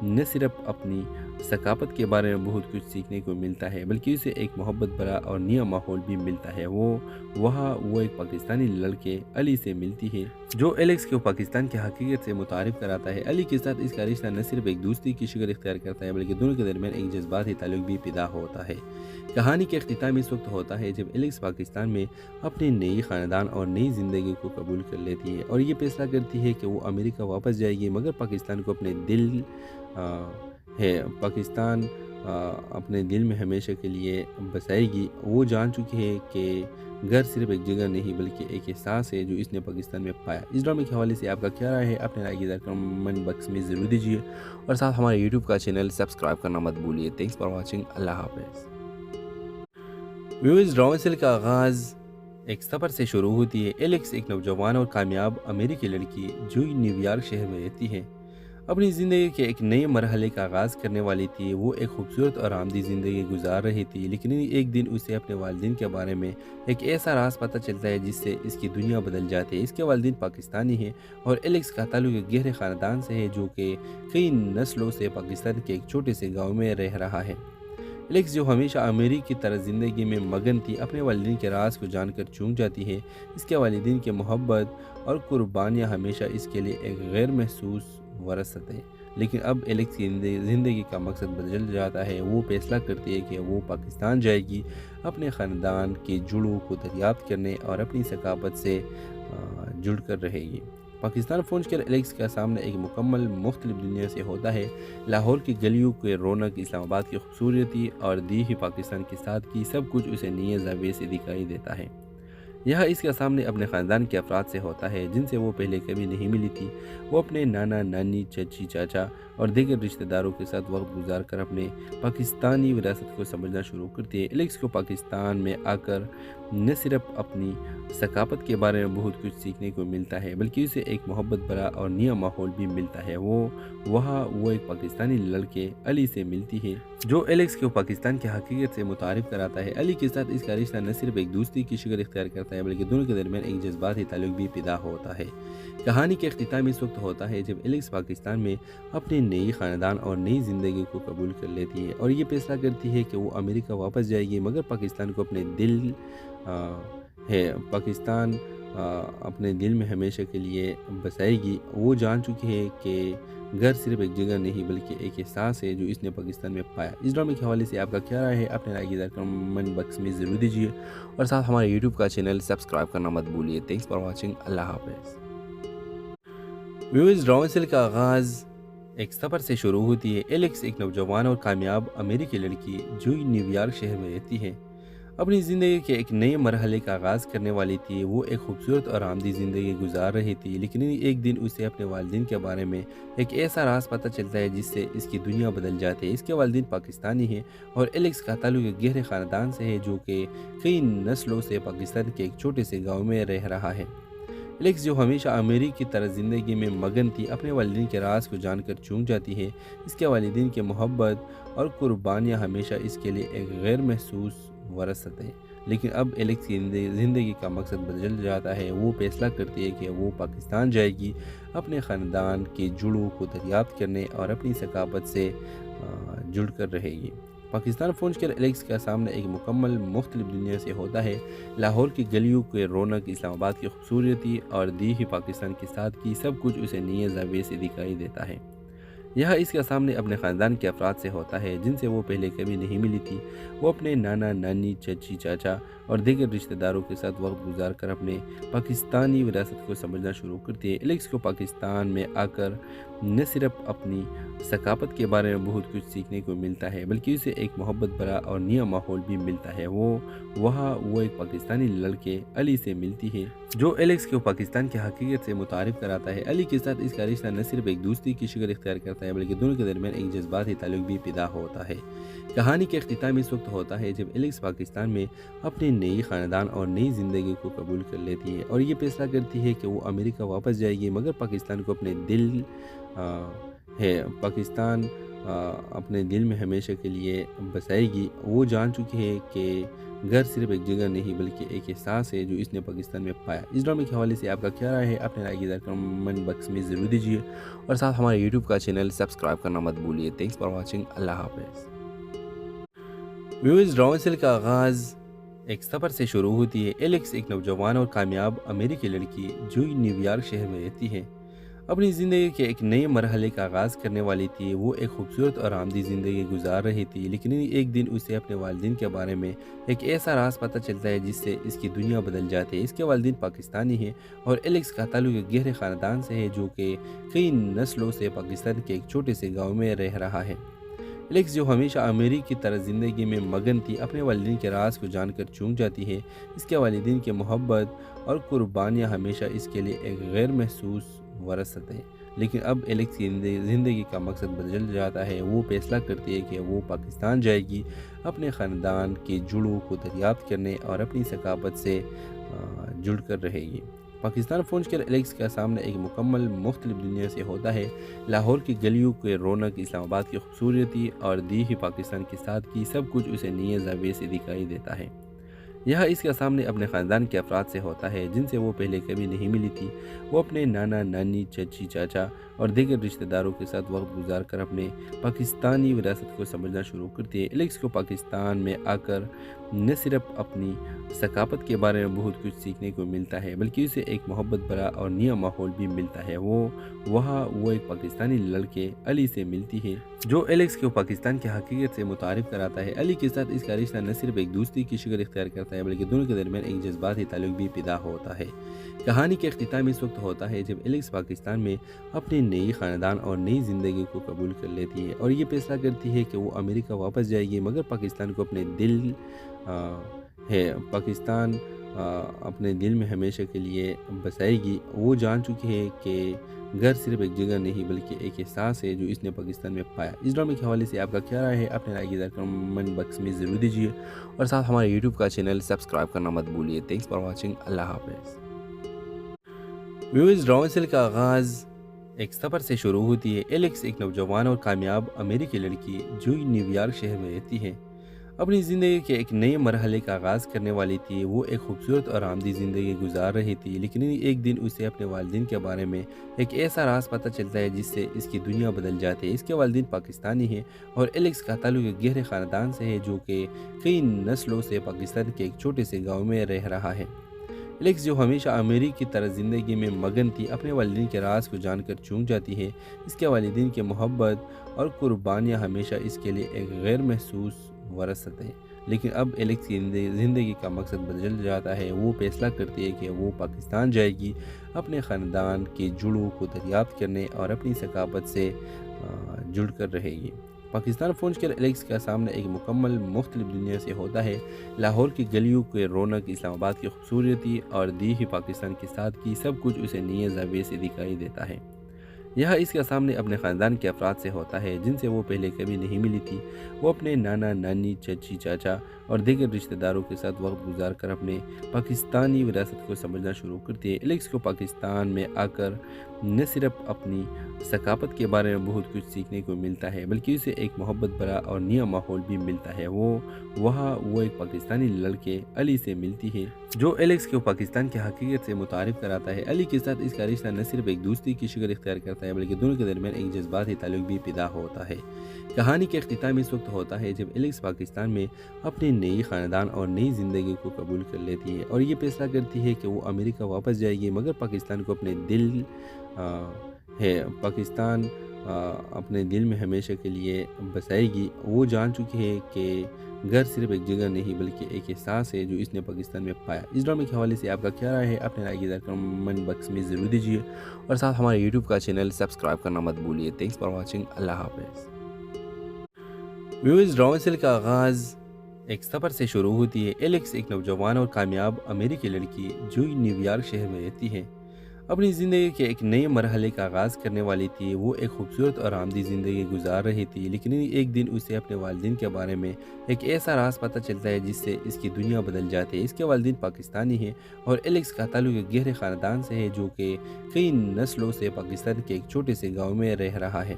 Speaker 1: نہ صرف اپنی ثقافت کے بارے میں بہت کچھ سیکھنے کو ملتا ہے بلکہ اسے ایک محبت بھرا اور نیا ماحول بھی ملتا ہے۔ وہ ایک پاکستانی لڑکے علی سے ملتی ہے جو ایلیکس کو پاکستان کی حقیقت سے متعارف کراتا ہے۔ علی کے ساتھ اس کا رشتہ نہ صرف ایک دوستی کی شکل اختیار کرتا ہے بلکہ دونوں کے درمیان ایک جذباتی تعلق بھی پیدا ہوتا ہے۔ کہانی کے اختتام اس وقت ہوتا ہے جب ایلیکس پاکستان میں اپنے نئی خاندان اور نئی زندگی کو قبول کر لیتی ہے اور یہ فیصلہ کرتی ہے کہ وہ امریکہ واپس جائے گی، مگر پاکستان کو اپنے پاکستان اپنے دل میں ہمیشہ کے لیے بسائے گی۔ وہ جان چکی ہے کہ گھر صرف ایک جگہ نہیں بلکہ ایک احساس ہے جو اس نے پاکستان میں پایا۔ اس ڈرامے کے حوالے سے آپ کا کیا رائے ہے؟ اپنے رائے کی کمنٹ باکس میں ضرور دیجیے اور ساتھ ہمارے یوٹیوب کا چینل سبسکرائب کرنا مت بھولیے۔ Thanks for watching. اللہ حافظ۔ ویورز، ڈرامے سیل کا آغاز ایک سفر سے شروع ہوتی ہے۔ ایلیکس ایک نوجوان اور کامیاب امریکی لڑکی جو نیو یارک شہر میں رہتی ہے، اپنی زندگی کے ایک نئے مرحلے کا آغاز کرنے والی تھی۔ وہ ایک خوبصورت اور آرامدہ زندگی گزار رہی تھی، لیکن ایک دن اسے اپنے والدین کے بارے میں ایک ایسا راز پتہ چلتا ہے جس سے اس کی دنیا بدل جاتی ہے۔ اس کے والدین پاکستانی ہیں اور ایلیکس کا تعلق ایک گہرے خاندان سے ہے جو کہ کئی نسلوں سے پاکستان کے ایک چھوٹے سے گاؤں میں رہ رہا ہے۔ एलेक्स जो हमेशा अमीरी की तरह ज़िंदगी में मगन थी अपने वालिदैन के राज को जानकर चूक जाती है। इसके वालिदैन की मोहब्बत और कुर्बानियाँ हमेशा इसके लिए एक गैर महसूस वरासत है। लेकिन अब एलेक्स की ज़िंदगी का मकसद बदल जाता है। वो फैसला करती है कि वो पाकिस्तान जाएगी, अपने ख़ानदान के जुड़ों को दरियाफ्त करने और अपनी सकाफत से जुड़ कर रहेगी। पाकिस्तान पहुंचकर एलेक्स का सामना एक मुकम्मल मुख्तलिफ दुनिया से होता है। लाहौर की गलियों के रौनक, इस्लामाबाद की खूबसूरती और दीही पाकिस्तान की सादगी, सब कुछ उसे नए ज़ाविये से दिखाई देता है। यहाँ इसका सामने अपने ख़ानदान के अफराद से होता है जिनसे वो पहले कभी नहीं मिली थी। वो अपने नाना नानी, चची, चाचा और दीगर रिश्तेदारों के साथ वक्त गुजार कर अपने पाकिस्तानी विरासत को समझना शुरू करती है। एलेक्स को पाकिस्तान में आकर न सिर्फ अपनी सकाफत के बारे में बहुत कुछ सीखने को मिलता है, बल्कि उसे एक मोहब्बत भरा और नया माहौल भी मिलता है। वो एक पाकिस्तानी लड़के अली से मिलती है जो एलेक्स को पाकिस्तान की हकीकत से मुतारिफ कराता है। अली के साथ इसका रिश्ता न सिर्फ एक दोस्ती की शक्ल इख्तियार करता है, बल्कि दोनों के दरमियान एक जज्बाती ताल्लुक भी पैदा होता है। कहानी के अख्तिताम इस वक्त होता है जब एलेक्स पाकिस्तान में अपने नई ख़ानदान और नई ज़िंदगी को कबूल कर लेती है और ये फैसला करती है कि वो अमेरिका वापस जाएगी, मगर पाकिस्तान को पाकिस्तान अपने दिल में हमेशा के लिए बसाएगी। वो जान चुकी है कि घर सिर्फ एक जगह नहीं बल्कि एक एहसास है जो इसने पाकिस्तान में पाया। इस ड्रामे के हवाले से आपका क्या राय है? अपने राय की कमेंट बॉक्स में ज़रूर दीजिए और साथ हमारे यूट्यूब का चैनल सब्सक्राइब करना मत भूलिए। Thanks for watching. अल्लाह हाफ़िज़। व्यूअर्स, ड्रामे का आगाज़ एक सफ़र से शुरू होती है। एलेक्स एक नौजवान और कामयाब अमेरिकी लड़की जो न्यूयॉर्क शहर में रहती है, अपनी ज़िंदगी के एक नए मरहले का आगाज़ करने वाली थी। वो एक खूबसूरत और आरामदेह ज़िंदगी गुजार रही थी, लेकिन एक दिन उसे अपने वालिदैन के बारे में एक ऐसा राज पता चलता है जिससे इसकी दुनिया बदल जाती है। इसके वालिदैन पाकिस्तानी हैं और एलेक्स का ताल्लुक एक गहरे ख़ानदान से है जो कि कई नस्लों से पाकिस्तान के एक छोटे से गाँव में रह रहा है। एलेक्स जो हमेशा अमीरी की तरह ज़िंदगी में मगन थी अपने वालिदैन के राज को जानकर चूक जाती है। इसके वालिदैन की मोहब्बत और कुर्बानियाँ हमेशा इसके लिए एक गैर महसूस वरासत है। लेकिन अब एलेक्स की ज़िंदगी का मकसद बदल जाता है। वो फैसला करती है कि वो पाकिस्तान जाएगी, अपने ख़ानदान के जुड़ों को दरियाफ्त करने और अपनी सकाफत से जुड़ कर रहेगी। पाकिस्तान पहुंचकर एलेक्स का सामना एक मुकम्मल मुख्तलिफ दुनिया से होता है। लाहौर की गलियों के रौनक, इस्लामाबाद की खूबसूरती और दीही पाकिस्तान की सादगी, सब कुछ उसे नए ज़ाविये से दिखाई देता है। यहाँ इसका सामने अपने ख़ानदान के अफराद से होता है जिनसे वो पहले कभी नहीं मिली थी। वो अपने नाना नानी, चची, चाचा और दीगर रिश्तेदारों के साथ वक्त गुजार कर अपने पाकिस्तानी विरासत को समझना शुरू करती है। एलेक्स को पाकिस्तान में आकर न सिर्फ अपनी सकाफत के बारे में बहुत कुछ सीखने को मिलता है, बल्कि उसे एक मोहब्बत भरा और नया माहौल भी मिलता है। वो एक पाकिस्तानी लड़के अली से मिलती है जो एलेक्स को पाकिस्तान की हकीकत से मुतारिफ कराता है। अली के साथ इसका रिश्ता न सिर्फ एक दोस्ती की शक्ल इख्तियार करता है, बल्कि दोनों के दरमियान एक जज्बाती ताल्लुक भी पैदा होता है। कहानी के अख्तिताम इस वक्त होता है जब एलेक्स पाकिस्तान में अपने नई ख़ानदान और नई ज़िंदगी को कबूल कर लेती है और ये फैसला करती है कि वो अमेरिका वापस जाएगी, मगर पाकिस्तान को अपने दिल में हमेशा के लिए बसाएगी। वो जान चुकी है कि घर सिर्फ एक जगह नहीं बल्कि एक एहसास है जो इसने पाकिस्तान में पाया। इस ड्रामे के हवाले से आपका क्या राय है? अपने राय की कमेंट बॉक्स में ज़रूर दीजिए और साथ हमारे यूट्यूब का चैनल सब्सक्राइब करना मत भूलिए। Thanks for watching. अल्लाह हाफ़िज़। व्यूअर्स, ड्रामे का आगाज़ एक सफ़र से शुरू होती है। एलेक्स एक नौजवान और कामयाब अमेरिकी लड़की जो न्यूयॉर्क शहर में रहती है, अपनी ज़िंदगी के एक नए मरहले का आगाज़ करने वाली थी। वो एक खूबसूरत और आरामदेह ज़िंदगी गुजार रही थी, लेकिन एक दिन उसे अपने वालिदैन के बारे में एक ऐसा राज पता चलता है जिससे इसकी दुनिया बदल जाती है। इसके वालिदैन पाकिस्तानी हैं और एलेक्स का ताल्लुक एक गहरे ख़ानदान से है जो कि कई नस्लों से पाकिस्तान के एक छोटे से गाँव में रह रहा है। एलेक्स जो हमेशा अमीरी की तरह ज़िंदगी में मगन थी अपने वालिदैन के राज को जानकर चूक जाती है। इसके वालिदैन की मोहब्बत और कुर्बानियाँ हमेशा इसके लिए एक गैर महसूस वरासत है। लेकिन अब एलेक्स की ज़िंदगी का मकसद बदल जाता है। वो फैसला करती है कि वो पाकिस्तान जाएगी, अपने ख़ानदान के जुड़ों को दरियाफ्त करने और अपनी सकाफत से जुड़ कर रहेगी। पाकिस्तान पहुंचकर एलेक्स का सामना एक मुकम्मल मुख्तलिफ दुनिया से होता है। लाहौर की गलियों के रौनक, इस्लामाबाद की खूबसूरती और दीही पाकिस्तान की सादगी, सब कुछ उसे नए ज़ाविये से दिखाई देता है। यहाँ इसका सामने अपने ख़ानदान के अफराद से होता है जिनसे वो पहले कभी नहीं मिली थी। वो अपने नाना नानी, चची चाचा और दीगर रिश्तेदारों के साथ वक्त गुजार कर अपने पाकिस्तानी विरासत को समझना शुरू करती है। एलेक्स को पाकिस्तान में आकर न सिर्फ अपनी सकाफत के बारे में बहुत कुछ सीखने को मिलता है, बल्कि उसे एक मोहब्बत भरा और नया माहौल भी मिलता है। वो एक पाकिस्तानी लड़के अली से मिलती है जो एलेक्स को पाकिस्तान की हकीकत से मुतारिफ कराता है। अली के साथ इसका रिश्ता न सिर्फ एक दोस्ती की शक्ल इख्तियार करता है, बल्कि दोनों के दरमियान एक जज्बाती ताल्लुक भी पैदा होता है। कहानी के अख्तिताम इस वक्त होता है जब एलेक्स पाकिस्तान में अपनी नई ख़ानदान और नई ज़िंदगी को कबूल कर लेती है और ये फैसला करती है कि वो अमेरिका वापस जाएगी, मगर पाकिस्तान को अपने दिल पाकिस्तान अपने दिल में हमेशा के लिए बसाएगी। वो जान चुकी है कि घर सिर्फ एक जगह नहीं बल्कि एक एहसास है जो इसने पाकिस्तान में पाया। इस ड्रामे के हवाले से आपका क्या राय है? अपने राय की कमेंट बॉक्स में ज़रूर दीजिए और साथ हमारे यूट्यूब का चैनल सब्सक्राइब करना मत भूलिए। Thanks for watching. अल्लाह हाफ़िज़। व्यूअर्स, ड्रामे का आगाज़ एक सफ़र से शुरू होती है। एलेक्स एक नौजवान और कामयाब अमेरिकी लड़की जो न्यूयॉर्क शहर में रहती है, अपनी ज़िंदगी के एक नए मरहले का आगाज़ करने वाली थी। वो एक खूबसूरत और आरामदी ज़िंदगी गुजार रही थी, लेकिन एक दिन उसे अपने वालिदैन के बारे में एक ऐसा राज पता चलता है जिससे इसकी दुनिया बदल जाती है। इसके वालिदैन पाकिस्तानी हैं और एलेक्स का ताल्लुक एक गहरे ख़ानदान से है जो कि कई नस्लों से पाकिस्तान के एक छोटे से गाँव में रह रहा है। एलेक्स, जो हमेशा अमीरी की तरह ज़िंदगी में मगन थी, अपने वालिदैन के राज को जानकर चूक जाती है। इसके वालिदैन की मोहब्बत और कुर्बानियाँ हमेशा इसके लिए एक गैर महसूस वरासत है। लेकिन अब एलेक्स की ज़िंदगी का मकसद बदल जाता है। वो फैसला करती है कि वो पाकिस्तान जाएगी, अपने ख़ानदान के जुड़ों को दरियाफ्त करने और अपनी सकाफत से जुड़ कर रहेगी। पाकिस्तान पहुंचकर एलेक्स का सामना एक मुकम्मल मुख्तलिफ दुनिया से होता है। लाहौर की गलियों के रौनक, इस्लामाबाद की खूबसूरती और दीही पाकिस्तान के साथ की सब कुछ उसे नए ज़ाविये से दिखाई देता है। यहाँ इसका सामने अपने ख़ानदान के अफराद से होता है जिनसे वो पहले कभी नहीं मिली थी। वो अपने नाना नानी, चची चाचा और दीगर रिश्तेदारों के साथ वक्त गुजार कर अपने पाकिस्तानी विरासत को समझना शुरू करती है। एलेक्स को पाकिस्तान में आकर न सिर्फ अपनी सकाफत के बारे में बहुत कुछ सीखने को मिलता है, बल्कि उसे एक मोहब्बत भरा और नया माहौल भी मिलता है। वो एक पाकिस्तानी लड़के अली से मिलती है जो एलेक्स को पाकिस्तान की हकीकत से मुतारिफ कराता है। अली के साथ इसका रिश्ता न सिर्फ एक दोस्ती की शक्ल इख्तियार करता है, बल्कि दोनों के दरमियान एक जज्बाती ताल्लुक भी पैदा होता है। कहानी के अख्तिताम इस वक्त होता है जब एलेक्स पाकिस्तान में अपनी नई ख़ानदान और नई ज़िंदगी को कबूल कर लेती है और ये फैसला करती है कि वो अमेरिका वापस जाएगी, मगर पाकिस्तान को अपने दिल पाकिस्तान अपने दिल में हमेशा के लिए बसाएगी। वो जान चुकी है कि घर सिर्फ एक जगह नहीं बल्कि एक एहसास है जो इसने पाकिस्तान में पाया। इस ड्रामे के हवाले से आपका क्या राय है? अपने राय की कमेंट बॉक्स में ज़रूर दीजिए और साथ हमारे यूट्यूब का चैनल सब्सक्राइब करना मत भूलिए। Thanks for watching. अल्लाह हाफ़िज़। व्यूअर्स, ड्रामे का आगाज़ एक सफ़र से शुरू होती है। एलेक्स एक नौजवान और कामयाब अमेरिकी लड़की जो न्यूयॉर्क शहर में रहती है, अपनी ज़िंदगी के एक नए मरहले का आगाज़ करने वाली थी। वो एक खूबसूरत और आरामदी ज़िंदगी गुजार रही थी, लेकिन एक दिन उसे अपने वालिदैन के बारे में एक ऐसा राज पता चलता है जिससे इसकी दुनिया बदल जाती है। इसके वालिदैन पाकिस्तानी हैं और एलेक्स का ताल्लुक एक गहरे ख़ानदान से है जो कि कई नस्लों से पाकिस्तान के एक छोटे से गाँव में रह रहा है।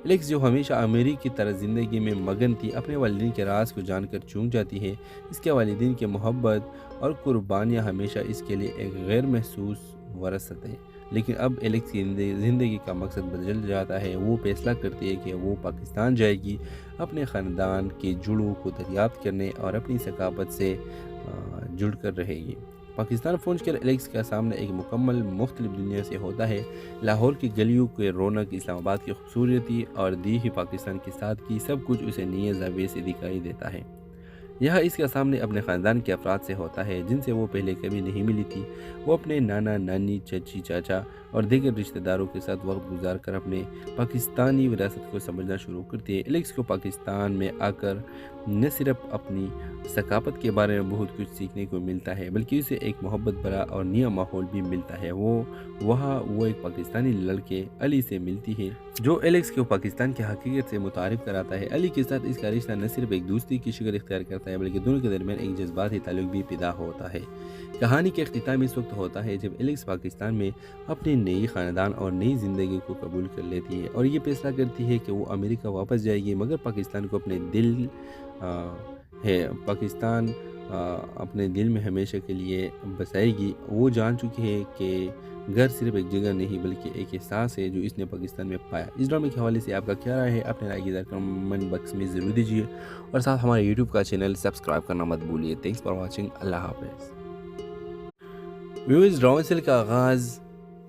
Speaker 1: एलेक्स, जो हमेशा अमीरी की तरह ज़िंदगी में मगन थी, अपने वालिदैन के राज को जानकर चूक जाती है। इसके वालिदैन की मोहब्बत और कुर्बानियाँ हमेशा इसके लिए एक गैर महसूस वरासत है। लेकिन अब एलेक्स की ज़िंदगी का मकसद बदल जाता है। वो फैसला करती है कि वो पाकिस्तान जाएगी, अपने ख़ानदान के जुड़ों को दरियाफ्त करने और अपनी सकाफत से जुड़ कर रहेगी। पाकिस्तान पहुंचकर एलेक्स का सामना एक मुकम्मल मुख्तलिफ दुनिया से होता है। लाहौर की गलियों के रौनक, इस्लामाबाद की खूबसूरती और दीही पाकिस्तान के साथ की सब कुछ उसे नए ज़ाविये से दिखाई देता है। यहाँ इसका सामने अपने ख़ानदान के अफराद से होता है जिनसे वो पहले कभी नहीं मिली थी। वो अपने नाना नानी, चची चाचा और दीगर रिश्तेदारों के साथ वक्त गुजार कर अपने पाकिस्तानी विरासत को समझना शुरू करती है। एलेक्स को पाकिस्तान में आकर न सिर्फ अपनी सकाफत के बारे में बहुत कुछ सीखने को मिलता है, बल्कि उसे एक मोहब्बत भरा और नया माहौल भी मिलता है। वो एक पाकिस्तानी लड़के अली से मिलती है जो एलेक्स को पाकिस्तान की हकीकत से मुतारिफ कराता है। अली के साथ इसका रिश्ता न सिर्फ एक दोस्ती की शक्ल इख्तियार करता है, बल्कि दोनों के दरमियान एक जज्बाती ताल्लुक भी पैदा होता है। कहानी के अख्तिताम इस वक्त होता है जब एलेक्स पाकिस्तान में अपनी नई ख़ानदान और नई ज़िंदगी को कबूल कर लेती है और ये फैसला करती है कि वो अमेरिका वापस जाएगी, मगर पाकिस्तान को अपने दिल ہے پاکستان اپنے دل میں ہمیشہ کے لیے بسائے گی۔ وہ جان چکی ہے کہ گھر صرف ایک جگہ نہیں بلکہ ایک احساس ہے جو اس نے پاکستان میں پایا۔ اس ڈرامے کے حوالے سے آپ کا کیا رائے ہے؟ اپنے رائے کی کمنٹ باکس میں ضرور دیجیے اور ساتھ ہمارے یوٹیوب کا چینل سبسکرائب کرنا مت بھولیے۔ Thanks for watching. اللہ حافظ۔ ویورز، ڈرامے سیل کا آغاز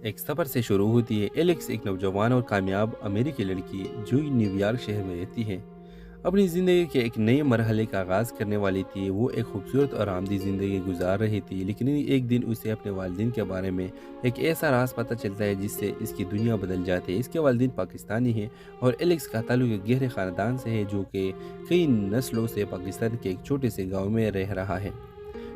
Speaker 1: ایک سفر سے شروع ہوتی ہے۔ ایلیکس ایک نوجوان اور کامیاب امریکی لڑکی جو نیو یارک شہر میں رہتی ہے اپنی زندگی کے ایک نئے مرحلے کا آغاز کرنے والی تھی۔ وہ ایک خوبصورت اور آرامدہ زندگی گزار رہی تھی، لیکن ایک دن اسے اپنے والدین کے بارے میں ایک ایسا راز پتہ چلتا ہے جس سے اس کی دنیا بدل جاتی ہے۔ اس کے والدین پاکستانی ہیں اور ایلیکس کا تعلق ایک گہرے خاندان سے ہے جو کہ کئی نسلوں سے پاکستان کے ایک چھوٹے سے گاؤں میں رہ رہا ہے۔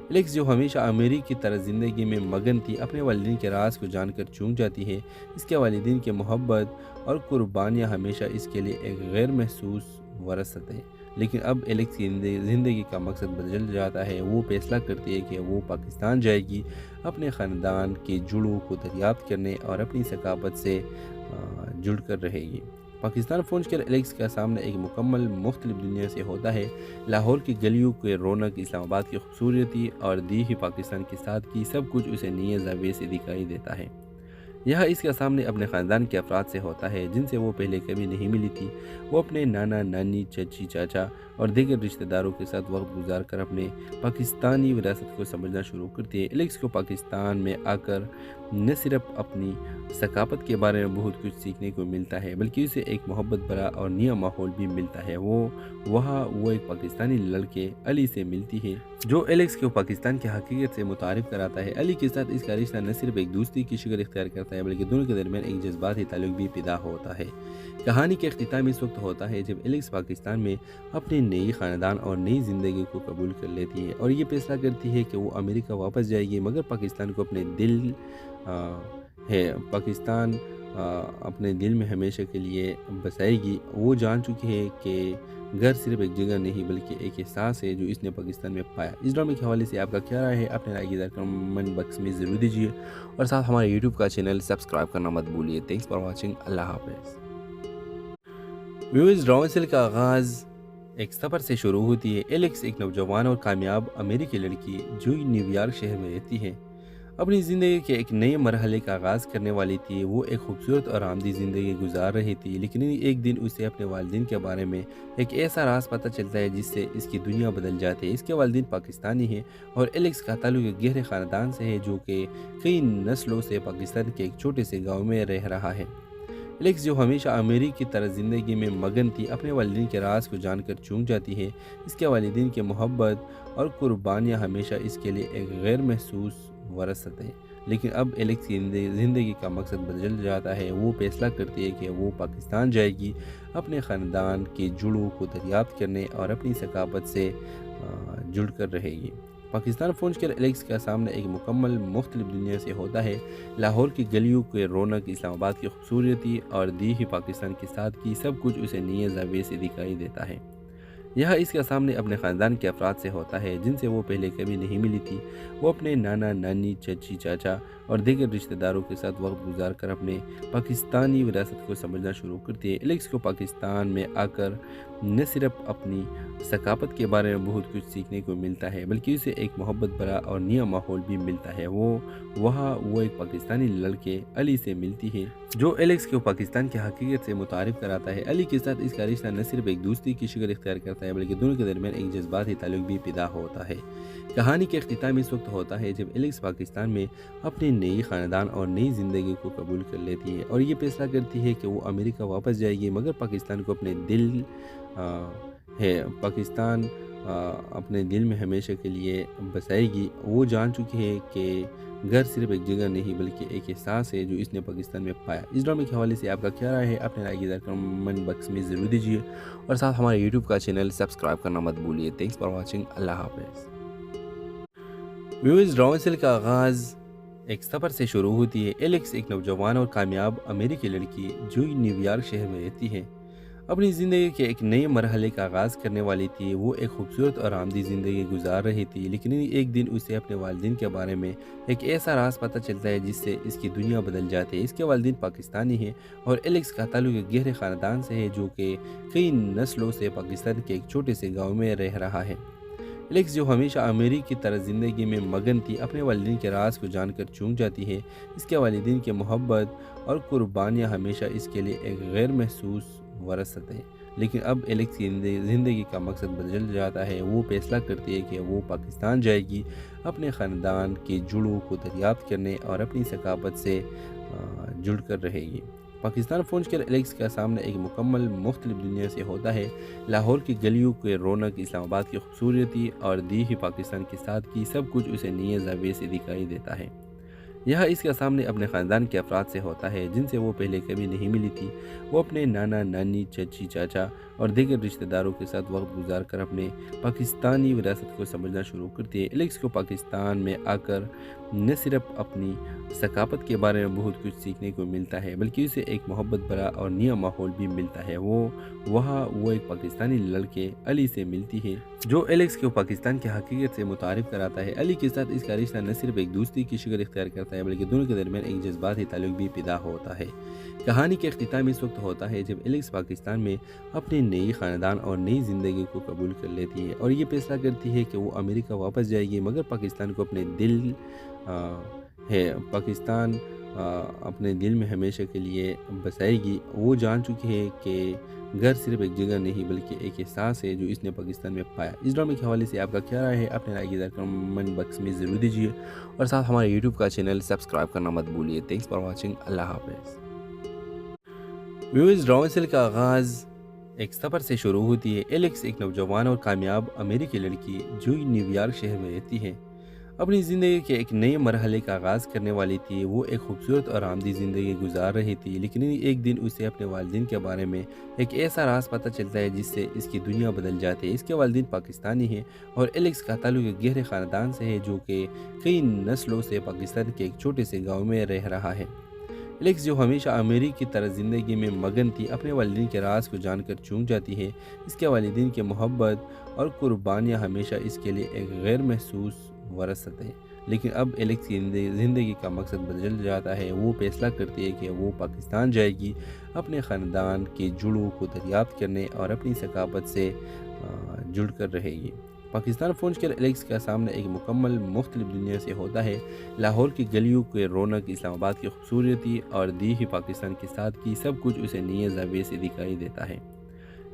Speaker 1: ایلیکس، جو ہمیشہ امریکی کی طرح زندگی میں مگن تھی، اپنے والدین کے راز کو جان کر چونک جاتی ہے۔ اس کے والدین کی محبت اور قربانیاں ہمیشہ اس کے لیے ایک غیر محسوس وراثت ہے، لیکن اب ایلیکس کی زندگی کا مقصد بدل جاتا ہے۔ وہ فیصلہ کرتی ہے کہ وہ پاکستان جائے گی، اپنے خاندان کی جڑوں کو دریافت کرنے اور اپنی ثقافت سے جڑ کر رہے گی۔ پاکستان پہنچ کر ایلیکس کا سامنا ایک مکمل مختلف دنیا سے ہوتا ہے۔ لاہور کی گلیوں کے رونق، اسلام آباد کی خوبصورتی اور دیہی پاکستان کی سادگی، سب کچھ اسے نئے زاویے سے دکھائی دیتا ہے۔ یہاں اس کا سامنے اپنے خاندان کے افراد سے ہوتا ہے جن سے وہ پہلے کبھی نہیں ملی تھی۔ وہ اپنے نانا، نانی، چچی، چاچا اور دیگر رشتہ داروں کے ساتھ وقت گزار کر اپنے پاکستانی وراثت کو سمجھنا شروع کرتی ہے۔ ایلیکس کو پاکستان میں آ کر نہ صرف اپنی ثقافت کے بارے میں بہت کچھ سیکھنے کو ملتا ہے بلکہ اسے ایک محبت بھرا اور نیا ماحول بھی ملتا ہے۔ وہاں وہ ایک پاکستانی لڑکے علی سے ملتی ہے جو ایلیکس کو پاکستان کی حقیقت سے متعارف کراتا ہے۔ علی کے ساتھ اس کا رشتہ نہ صرف ایک دوستی کی شکل اختیار کرتا ہے بلکہ دونوں کے درمیان ایک جذباتی تعلق بھی پیدا ہوتا ہے۔ کہانی کے اختتام اس وقت ہوتا ہے جب ایلیکس پاکستان میں اپنے نئی خاندان اور نئی زندگی کو قبول کر لیتی ہے اور یہ فیصلہ کرتی ہے کہ وہ امریکہ واپس جائے گی، مگر پاکستان کو اپنے دل پاکستان اپنے دل میں ہمیشہ کے لیے بسائے گی۔ وہ جان چکی ہے کہ گھر صرف ایک جگہ نہیں بلکہ ایک احساس ہے جو اس نے پاکستان میں پایا۔ اس ڈرامے کے حوالے سے آپ کا کیا رائے ہے؟ اپنے رائے کی کمنٹ باکس میں ضرور دیجیے اور ساتھ ہمارے یوٹیوب کا چینل سبسکرائب کرنا مت بھولیے۔ Thanks for watching. اللہ حافظ۔ ویورز، ڈرامے سیل کا آغاز ایک سفر سے شروع ہوتی ہے۔ ایلیکس ایک نوجوان اور کامیاب امریکی لڑکی جو نیو یارک شہر میں رہتی ہے اپنی زندگی کے ایک نئے مرحلے کا آغاز کرنے والی تھی۔ وہ ایک خوبصورت اور آرامدہ زندگی گزار رہی تھی، لیکن ایک دن اسے اپنے والدین کے بارے میں ایک ایسا راز پتہ چلتا ہے جس سے اس کی دنیا بدل جاتی ہے۔ اس کے والدین پاکستانی ہیں اور ایلیکس کا تعلق ایک گہرے خاندان سے ہے جو کہ کئی نسلوں سے پاکستان کے ایک چھوٹے سے گاؤں میں رہ رہا ہے۔ ایلیکس، جو ہمیشہ امریکی کی طرح زندگی میں مگن تھی، اپنے والدین کے راز کو جان کر چونک جاتی ہے۔ اس کے والدین کی محبت اور قربانیاں ہمیشہ اس کے لیے ایک غیر محسوس وراثت ہے، لیکن اب ایلیکس کی زندگی کا مقصد بدل جاتا ہے۔ وہ فیصلہ کرتی ہے کہ وہ پاکستان جائے گی، اپنے خاندان کی جڑوں کو دریافت کرنے اور اپنی ثقافت سے جڑ کر رہے گی۔ پاکستان پہنچ کر ایلیکس کا سامنا ایک مکمل مختلف دنیا سے ہوتا ہے۔ لاہور کی گلیوں کے رونق، اسلام آباد کی خوبصورتی اور دیہی پاکستان کی سادگی، سب کچھ اسے نئے زاویے سے دکھائی دیتا ہے۔ یہاں اس کا سامنے اپنے خاندان کے افراد سے ہوتا ہے جن سے وہ پہلے کبھی نہیں ملی تھی۔ وہ اپنے نانا، نانی، چچی، چاچا اور دیگر رشتہ داروں کے ساتھ وقت گزار کر اپنے پاکستانی وراثت کو سمجھنا شروع کرتی ہے۔ ایلیکس کو پاکستان میں آ کر نہ صرف اپنی ثقافت کے بارے میں بہت کچھ سیکھنے کو ملتا ہے بلکہ اسے ایک محبت بھرا اور نیا ماحول بھی ملتا ہے۔ وہاں وہ ایک پاکستانی لڑکے علی سے ملتی ہے جو ایلیکس کو پاکستان کی حقیقت سے متعارف کراتا ہے۔ علی کے ساتھ اس کا رشتہ نہ صرف ایک دوستی کی شکل اختیار کرتا ہے بلکہ دونوں کے درمیان ایک جذباتی تعلق بھی پیدا ہوتا ہے۔ کہانی کے اختتام اس وقت ہوتا ہے جب ایلیکس پاکستان میں اپنے نئی خاندان اور نئی زندگی کو قبول کر لیتی ہے اور یہ فیصلہ کرتی ہے کہ وہ امریکہ واپس جائے گی، مگر پاکستان کو اپنے دل پاکستان اپنے دل میں ہمیشہ کے لیے بسائے گی۔ وہ جان چکی ہے کہ گھر صرف ایک جگہ نہیں بلکہ ایک احساس ہے جو اس نے پاکستان میں پایا۔ اس ڈرامے کے حوالے سے آپ کا کیا رائے ہے؟ اپنے رائے کی کمنٹ باکس میں ضرور دیجیے اور ساتھ ہمارے یوٹیوب کا چینل سبسکرائب کرنا مت بھولیے۔ Thanks for watching. اللہ حافظ۔ ویورز، ڈرامے سیل کا آغاز ایک سفر سے شروع ہوتی ہے۔ ایلیکس ایک نوجوان اور کامیاب امریکی لڑکی جو نیو یارک شہر میں رہتی ہے اپنی زندگی کے ایک نئے مرحلے کا آغاز کرنے والی تھی۔ وہ ایک خوبصورت اور آرامدہ زندگی گزار رہی تھی، لیکن ایک دن اسے اپنے والدین کے بارے میں ایک ایسا راز پتہ چلتا ہے جس سے اس کی دنیا بدل جاتی ہے۔ اس کے والدین پاکستانی ہیں اور ایلیکس کا تعلق ایک گہرے خاندان سے ہے جو کہ کئی نسلوں سے پاکستان کے ایک چھوٹے سے گاؤں میں رہ رہا ہے۔ एलेक्स जो हमेशा अमीरी की तरह ज़िंदगी में मगन थी अपने वालिदैन के राज को जानकर चूक जाती है। इसके वालिदैन की मोहब्बत और कुर्बानियाँ हमेशा इसके लिए एक गैर महसूस वरासत है। लेकिन अब एलेक्स की ज़िंदगी का मकसद बदल जाता है। वो फैसला करती है कि वो पाकिस्तान जाएगी, अपने ख़ानदान के जुड़ों को दरियाफ्त करने और अपनी सकाफत से जुड़ कर रहेगी। पाकिस्तान पहुंचकर एलेक्स का सामना एक मुकम्मल मुख्तलिफ दुनिया से होता है। लाहौर की गलियों के रौनक, इस्लामाबाद की खूबसूरती और दी ही पाकिस्तान की सादगी, सब कुछ उसे नए ज़ाविये से दिखाई देता है। यह इसका सामने अपने ख़ानदान के अफराद से होता है जिनसे वो पहले कभी नहीं मिली थी। वो अपने नाना नानी, चची, चाचा और दीगर रिश्तेदारों के साथ वक्त गुजार कर अपने पाकिस्तानी विरासत को समझना शुरू करती है। एलेक्स को पाकिस्तान में आकर न सिर्फ अपनी सकाफत के बारे में बहुत कुछ सीखने को मिलता है, बल्कि उसे एक मोहब्बत भरा और नया माहौल भी मिलता है। वो एक पाकिस्तानी लड़के अली से मिलती है जो एलेक्स को पाकिस्तान की हकीकत से मुतारिफ कराता है। अली के साथ इसका रिश्ता न सिर्फ एक दोस्ती की शक्ल इख्तियार करता है, बल्कि दोनों के दरमियान एक जज्बाती ताल्लुक भी पैदा होता है। कहानी के अख्तिताम इस वक्त होता है जब एलेक्स पाकिस्तान में अपने नई ख़ानदान और नई ज़िंदगी को कबूल कर लेती है और ये फैसला करती है कि वो अमेरिका वापस जाएगी, मगर पाकिस्तान को अपने दिल पाकिस्तान अपने दिल में हमेशा के लिए बसाएगी। वो जान चुकी है कि घर सिर्फ एक जगह नहीं बल्कि एक एहसास है जो इसने पाकिस्तान में पाया। इस ड्रामे के हवाले से आपका क्या राय है? अपने राय की कमेंट बॉक्स में ज़रूर दीजिए और साथ हमारे यूट्यूब का चैनल सब्सक्राइब करना मत भूलिए। Thanks for watching. अल्लाह हाफ़िज़। व्यूअर्स, ड्रामे का आगाज़ एक सफ़र से शुरू होती है। एलेक्स एक नौजवान और कामयाब अमेरिकी लड़की जो न्यूयॉर्क शहर में रहती है, अपनी ज़िंदगी के एक नए मरहले का आगाज़ करने वाली थी। वो एक खूबसूरत और आरामदेह ज़िंदगी गुजार रही थी, लेकिन एक दिन उसे अपने वालिदैन के बारे में एक ऐसा राज पता चलता है जिससे इसकी दुनिया बदल जाती है। इसके वालिदैन पाकिस्तानी हैं और एलेक्स का ताल्लुक एक गहरे ख़ानदान से है जो कि कई नस्लों से पाकिस्तान के एक छोटे से गाँव में रह रहा है। एलेक्स जो हमेशा अमीरी की तरह ज़िंदगी में मगन थी अपने वालिदैन के राज को जानकर चूक जाती है। इसके वालिदैन की मोहब्बत और कुर्बानियाँ हमेशा इसके लिए एक गैर महसूस वरासत है। लेकिन अब एलेक्स की ज़िंदगी का मकसद बदल जाता है। वो फैसला करती है कि वो पाकिस्तान जाएगी, अपने ख़ानदान के जुड़ों को दरियाफ्त करने और अपनी सकाफत से जुड़ कर रहेगी। पाकिस्तान पहुंचकर एलेक्स का सामना एक मुकम्मल मुख्तलिफ दुनिया से होता है। लाहौर की गलियों के रौनक, इस्लामाबाद की खूबसूरती और दी ही पाकिस्तान की सादगी, सब कुछ उसे नए ज़ाविये से दिखाई देता है।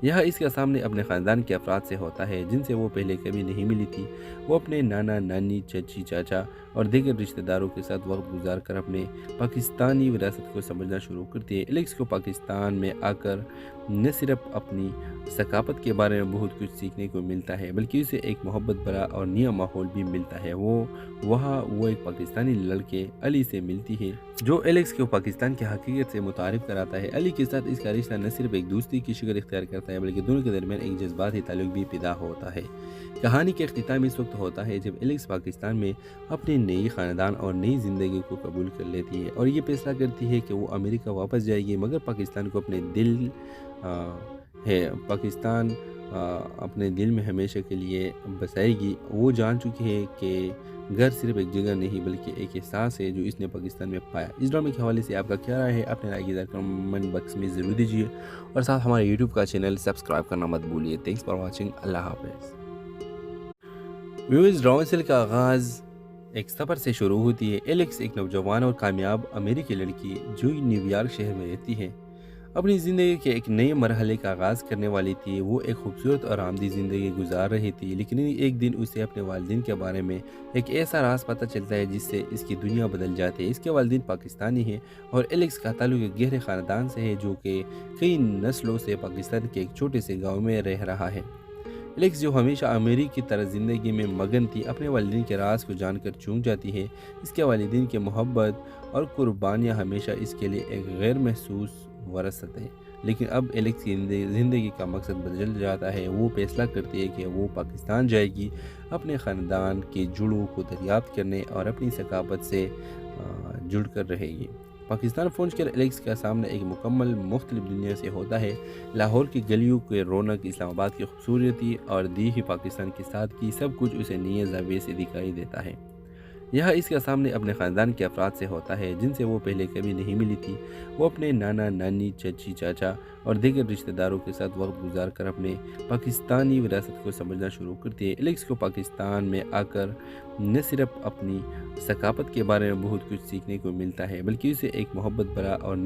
Speaker 1: यह इसका सामने अपने ख़ानदान के अफराद से होता है जिनसे वो पहले कभी नहीं मिली थी। वो अपने नाना नानी, चची, चाचा और दीगर रिश्तेदारों के साथ वक्त गुजार कर अपने पाकिस्तानी विरासत को समझना शुरू करती है। एलेक्स को पाकिस्तान में आकर न सिर्फ अपनी सकाफत के बारे में बहुत कुछ सीखने को मिलता है, बल्कि उसे एक मोहब्बत भरा और नया माहौल भी मिलता है। वो एक पाकिस्तानी लड़के अली से मिलती है जो एलेक्स को पाकिस्तान की हकीकत से मुतारिफ कराता है। अली के साथ इसका रिश्ता न सिर्फ एक दोस्ती की शक्ल इख्तियार करता है, बल्कि दोनों के दरमियान एक जज्बाती ताल्लुक भी पैदा होता है। कहानी के अख्तिताम इस वक्त होता है जब एलेक्स पाकिस्तान में अपने नई ख़ानदान और नई ज़िंदगी को कबूल कर लेती है और ये फैसला करती है कि वो अमेरिका वापस जाएगी, मगर पाकिस्तान को अपने दिल पाकिस्तान अपने दिल में हमेशा के लिए बसाएगी। वो जान चुकी है कि घर सिर्फ एक जगह नहीं बल्कि एक एहसास है जो इसने पाकिस्तान में पाया। इस ड्रामे के हवाले से आपका क्या राय है? अपने राय की कमेंट बॉक्स में ज़रूर दीजिए और साथ हमारे यूट्यूब का चैनल सब्सक्राइब करना मत भूलिए। Thanks for watching. अल्लाह हाफ़िज़। व्यूअर्स, ड्रामे का आगाज़ एक सफ़र से शुरू होती है। एलेक्स एक नौजवान और कामयाब अमेरिकी लड़की जो न्यूयॉर्क शहर में रहती है, अपनी ज़िंदगी के एक नए मरहले का आगाज़ करने वाली थी। वो एक खूबसूरत और आरामदेह ज़िंदगी गुजार रही थी, लेकिन एक दिन उसे अपने वालिदैन के बारे में एक ऐसा राज पता चलता है जिससे इसकी दुनिया बदल जाती है। इसके वालिदैन पाकिस्तानी हैं और एलेक्स का ताल्लुक एक गहरे ख़ानदान से है जो कि कई नस्लों से पाकिस्तान के एक छोटे से गाँव में रह रहा है। एलेक्स जो हमेशा अमीरी की तरह ज़िंदगी में मगन थी अपने वालिदैन के राज को जानकर चूक जाती है। इसके वालिदैन की मोहब्बत और कुर्बानियाँ हमेशा इसके लिए एक गैर महसूस वरासत है। लेकिन अब एलेक्स की ज़िंदगी का मकसद बदल जाता है। वो फैसला करती है कि वो पाकिस्तान जाएगी, अपने ख़ानदान के जुड़ों को दरियाफ्त करने और अपनी सकाफत से जुड़ कर रहेगी। पाकिस्तान पहुंचकर एलेक्स का सामना एक मुकम्मल मुख्तलिफ दुनिया से होता है। लाहौर की गलियों के रौनक, इस्लामाबाद की खूबसूरती और दी ही पाकिस्तान की सादगी, सब कुछ उसे नए ज़ाविये से दिखाई देता है। यह इसका सामने अपने ख़ानदान के अफराद से होता है जिनसे वो पहले कभी नहीं मिली थी। वो अपने नाना नानी, चाची चाचा और दीगर रिश्तेदारों के साथ वक्त गुजार कर अपने पाकिस्तानी विरासत को समझना शुरू करती है। एलेक्स को पाकिस्तान में आकर न सिर्फ अपनी सकाफत के बारे में बहुत कुछ सीखने को मिलता है, बल्कि उसे एक मोहब्बत भरा और